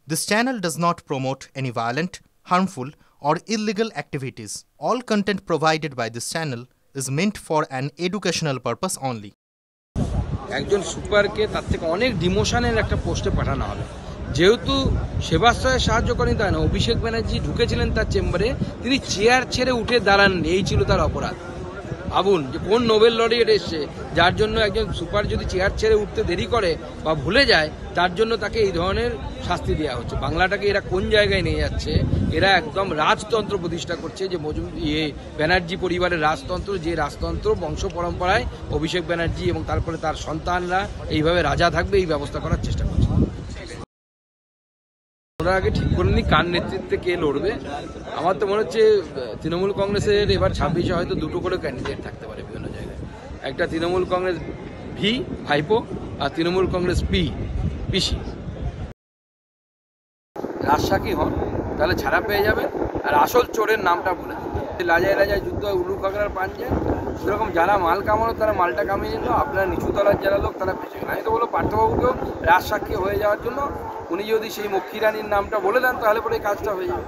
This channel does not promote any violent, harmful, or illegal activities. All content provided by this channel is meant for an educational purpose only. একজন সুপারকে তার থেকে অনেক ডিমোশনের একটা পোস্টে পাঠানো হবে। যেহেতু সেবাশ্রয়ে সাহায্য করেন তাই না, অভিষেক ব্যানার্জি ঢুকেছিলেন তার চেম্বারে, তিনি চেয়ার ছেড়ে উঠে দাঁড়াননি, এই ছিল তার অপরাধ। ভাবুন যে কোন নোবেল লরিয়েট এসছে যার জন্য একজন সুপার যদি চেয়ার ছেড়ে উঠতে দেরি করে বা ভুলে যায়, তার জন্য তাকে এই ধরনের শাস্তি দেওয়া হচ্ছে। বাংলাটাকে এরা কোন জায়গায় নিয়ে যাচ্ছে? এরা একদম রাজতন্ত্র প্রতিষ্ঠা করছে, যে ব্যানার্জি পরিবারের রাজতন্ত্র, যে রাজতন্ত্র বংশ পরম্পরায় অভিষেক ব্যানার্জি এবং তারপরে তার সন্তানরা এইভাবে রাজা থাকবে, এই ব্যবস্থা করার চেষ্টা করছে। ওরা আগে ঠিক করে নি কার নেতৃত্বে কে লড়বে। আমার তো মনে হচ্ছে তৃণমূল কংগ্রেসের এবার 26-এ হয়তো দুটো করে ক্যান্ডিডেট থাকতে পারে বিভিন্ন জায়গায়। একটা তৃণমূল কংগ্রেস ভি ভাইপো আর তৃণমূল কংগ্রেস পিসি। রাজসাক্ষী হন, তাহলে ছাড়া পেয়ে যাবেন, আর আসল চোরের নামটা বলে লাজায় লাজায় যুদ্ধ হয় উলু খাগড়ার পাঞ্জে, সেরকম যারা মাল কামানো তারা মালটা কামিয়ে নিল, আপনার নিচুতলার যারা লোক তারা বেঁচে গেল। আমি তো বলবো পার্থবাবুকেও রাজসাক্ষী হয়ে যাওয়ার জন্য উনি যদি সেই মক্ষী রানীর নামটা বলে দেন, তাহলে পরে এই কাজটা হয়ে যাবে।